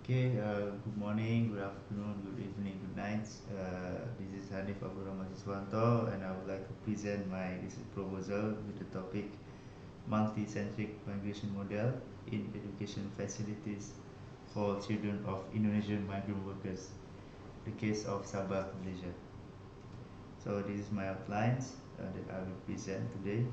Okay, good morning, good afternoon, good evening, good night. This is Hanif Abdurrahman Siswanto, and I would like to present my research proposal with the topic Multi-centric migration model in education facilities for children of Indonesian migrant workers, the case of Sabah, Malaysia. So this is my outlines that I will present today.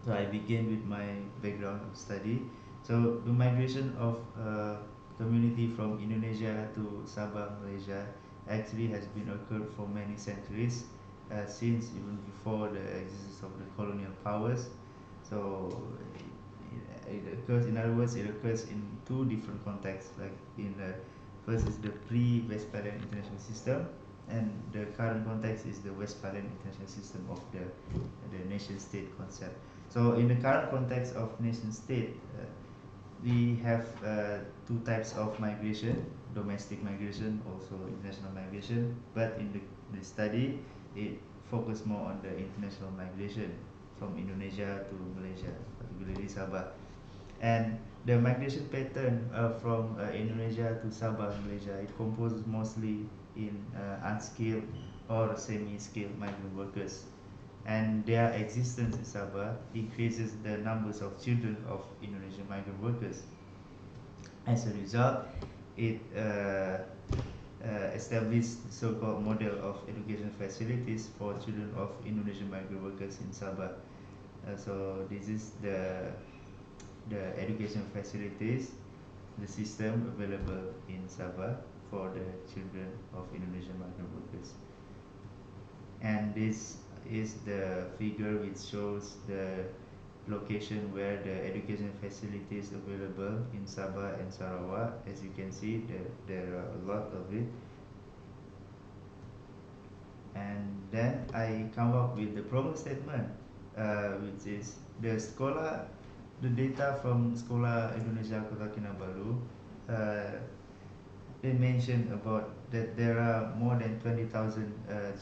So I begin with my background of study. So the migration of community from Indonesia to Sabah, Malaysia actually has been occurred for many centuries, since even before the existence of the colonial powers. So it occurs, in other words, it occurs in two different contexts. Like in the first is the pre-Westphalian international system, and the current context is the Westphalian international system of the nation state concept. So in the current context of nation state, we have two types of migration: domestic migration, also international migration. But in the study, it focused more on the international migration from Indonesia to Malaysia, particularly Sabah. And the migration pattern from Indonesia to Sabah, Malaysia, it composes mostly in unskilled or semi-skilled migrant workers, and their existence in Sabah increases the numbers of children of Indonesian migrant workers. As a result, it established the so-called model of education facilities for children of Indonesian migrant workers in Sabah. So this is the education facilities, the system available in Sabah for the children of Indonesian migrant workers. And this is the figure which shows the location where the education facilities available in Sabah and Sarawak. As you can see, there are a lot of it. And then I come up with the problem statement, which is the data from Sekolah Indonesia Kota Kinabalu. They mentioned about that there are more than 20,000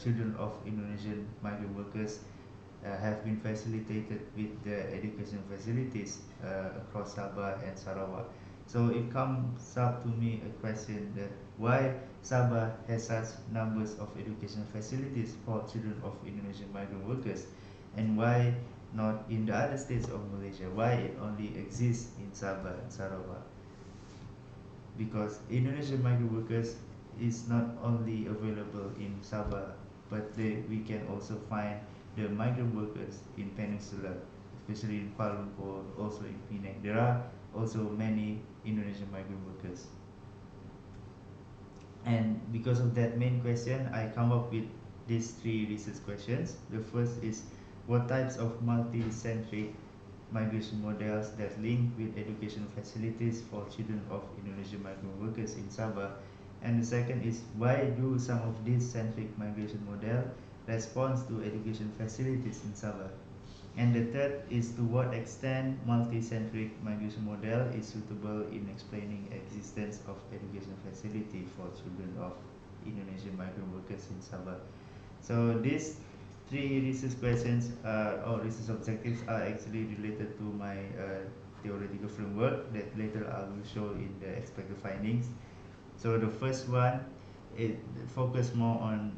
children of Indonesian migrant workers have been facilitated with the education facilities across Sabah and Sarawak. So it comes up to me a question that why Sabah has such numbers of education facilities for children of Indonesian migrant workers, and why not in the other states of Malaysia? Why it only exists in Sabah and Sarawak? Because Indonesian migrant workers is not only available in Sabah, but we can also find the migrant workers in Peninsula, especially in Kuala Lumpur, also in Penang. There are also many Indonesian migrant workers. And because of that main question, I come up with these three research questions. The first is, what types of multi-centric migration models that link with education facilities for children of Indonesian migrant workers in Sabah? And the second is, why do some of these centric migration model responds to education facilities in Sabah? And the third is, to what extent multi-centric migration model is suitable in explaining existence of education facility for children of Indonesian migrant workers in Sabah. So these three research questions or research objectives are actually related to my theoretical framework that later I will show in the expected findings. So the first one, it focus more on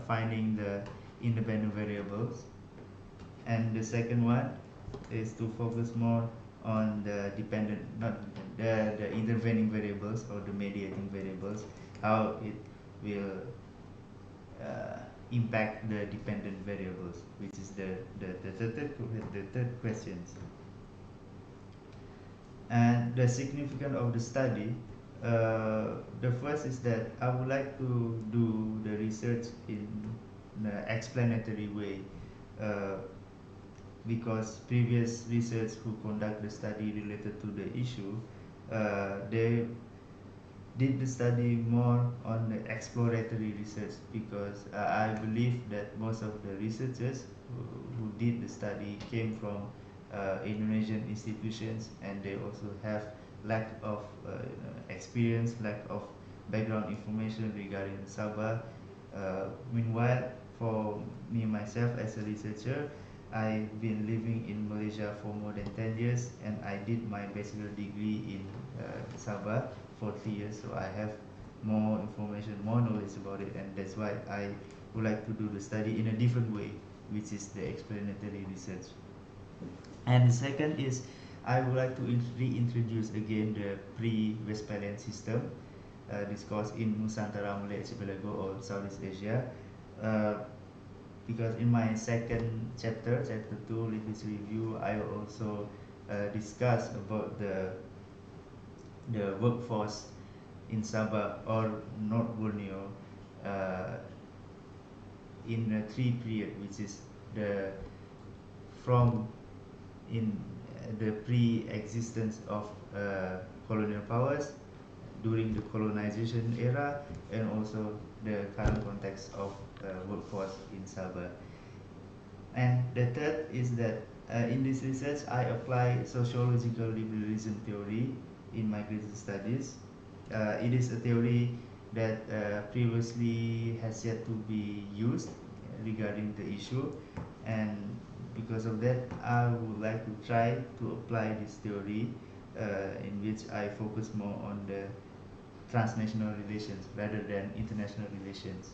finding the independent variables, and the second one is to focus more on the dependent, not the intervening variables or the mediating variables, how it will uh, impact the dependent variables, which is the third questions. And the significance of the study, the first is that I would like to do the research in an explanatory way, uh, because previous research who conduct the study related to the issue, they did the study more on the exploratory research, because I believe that most of the researchers who did the study came from Indonesian institutions, and they also have lack of experience, lack of background information regarding Sabah. Meanwhile, for me myself as a researcher, I've been living in Malaysia for more than 10 years, and I did my bachelor degree in Sabah for 3 years, so I have more information, more knowledge about it, and that's why I would like to do the study in a different way, which is the explanatory research. And the second is I would like to reintroduce again the pre-Westphalian system discussed in Nusantara Malay Archipelago or Southeast Asia. Uh, because in my second chapter, chapter 2, literacy review, I also discuss about the workforce in Sabah or North Borneo uh, in a three period, which is the from in the pre-existence of colonial powers during the colonization era, and also the current context of workforce in Sabah. And the third is that in this research I apply sociological liberalism theory in migration studies. It is a theory that previously has yet to be used regarding the issue, and because of that I would like to try to apply this theory in which I focus more on the transnational relations rather than international relations.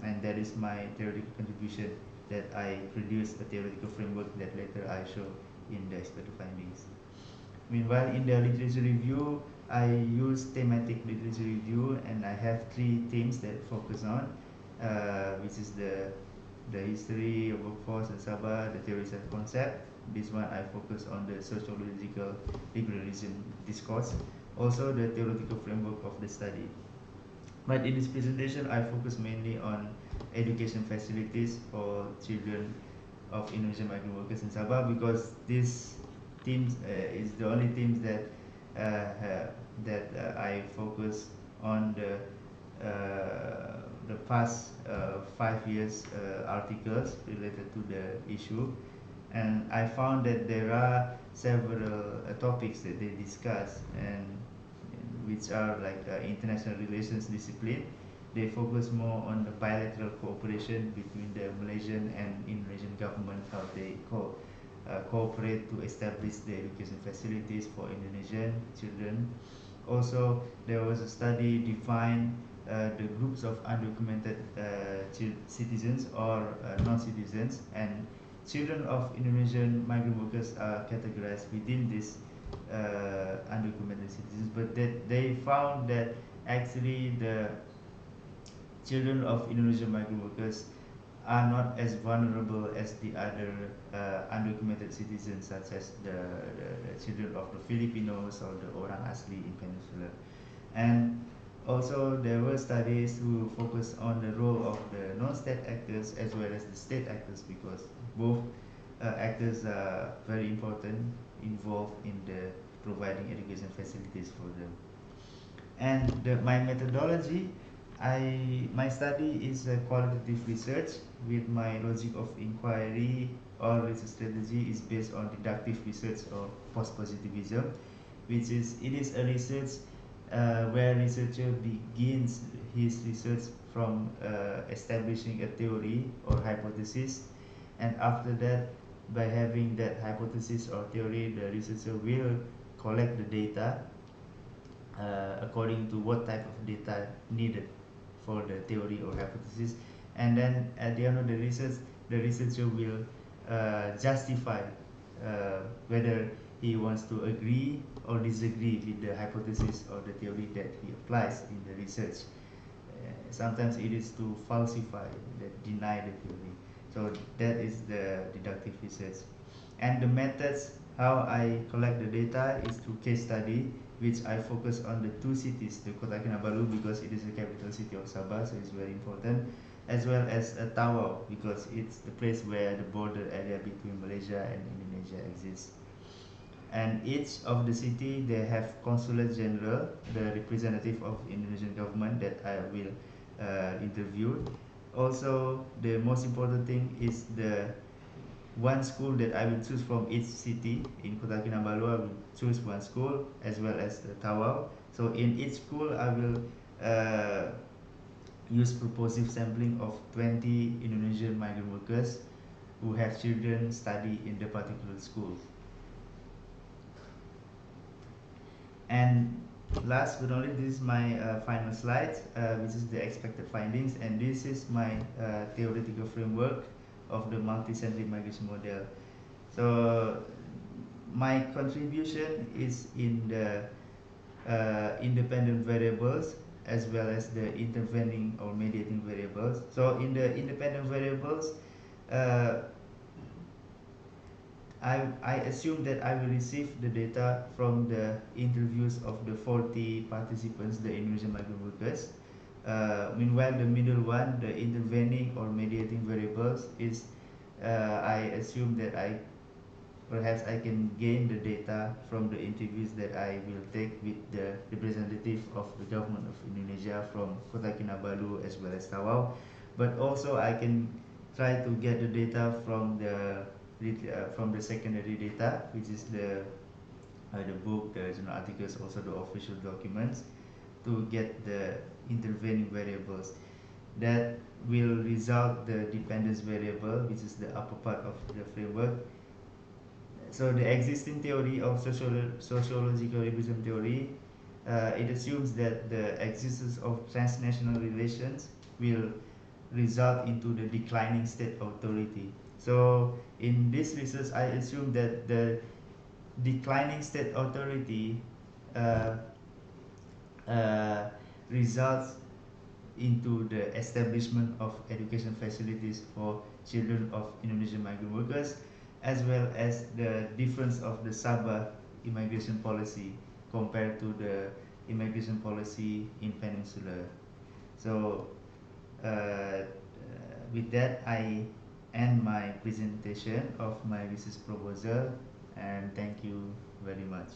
And that is my theoretical contribution, that I produce a theoretical framework that later I show in the expert findings. Meanwhile, in the literature review, I use thematic literature review, and I have three themes that focus on, which is the history of workforce in Sabah, the theories and concept. This one I focus on the sociological liberalism discourse, also the theoretical framework of the study. But in this presentation, I focus mainly on education facilities for children of Indonesian migrant workers in Sabah, because this themes is the only themes that I focus on the past 5 years articles related to the issue, and I found that there are several topics that they discuss, and which are like international relations discipline. They focus more on the bilateral cooperation between the Malaysian and Indonesian government, how they cooperate to establish the education facilities for Indonesian children. Also, there was a study define the groups of undocumented citizens or non-citizens, and children of Indonesian migrant workers are categorized within this undocumented citizens, but that they found that actually the children of Indonesian migrant workers are not as vulnerable as the other undocumented citizens, such as the children of the Filipinos or the Orang Asli in Peninsula. And also there were studies who focus on the role of the non-state actors as well as the state actors, because both actors are very important, involved in the providing education facilities for them. And my methodology, my study is a qualitative research with my logic of inquiry or research strategy is based on deductive research or post-positivism, which is it is a research where researcher begins his research from establishing a theory or hypothesis, and after that, by having that hypothesis or theory, the researcher will collect the data according to what type of data needed for the theory or hypothesis, and then at the end of the research, the researcher will justify whether he wants to agree or disagree with the hypothesis or the theory that he applies in the research. Sometimes it is to falsify, that deny the theory. So that is the deductive research. And the methods how I collect the data is through case study, which I focus on the two cities, the Kota Kinabalu because it is the capital city of Sabah, so it's very important, as well as Tawau because it's the place where the border area between Malaysia and Indonesia exists. And each of the city they have consulate general, the representative of Indonesian government that I will interview. Also, the most important thing is the one school that I will choose from each city. In Kota Kinabalu, I will choose one school as well as Tawau. So in each school, I will use purposive sampling of 20 Indonesian migrant workers who have children study in the particular school. And last but not least, this is my final slide, which is the expected findings, and this is my theoretical framework of the multi-centric migration model. So my contribution is in the independent variables as well as the intervening or mediating variables. So in the independent variables, uh, I assume that I will receive the data from the interviews of the 40 participants, the Indonesian migrant workers. Meanwhile, the middle one, the intervening or mediating variables, is I assume that perhaps I can gain the data from the interviews that I will take with the representative of the government of Indonesia from Kota Kinabalu as well as Tawau. But also I can try to get the data from the secondary data, which is the book, the journal articles, also the official documents, to get the intervening variables. That will result the dependence variable, which is the upper part of the framework. So the existing theory of sociological revision theory, it assumes that the existence of transnational relations will result into the declining state authority. So in this research, I assume that the declining state authority uh, uh, results into the establishment of education facilities for children of Indonesian migrant workers, as well as the difference of the Sabah immigration policy compared to the immigration policy in Peninsula. So with that, I end my presentation of my research proposal, and thank you very much.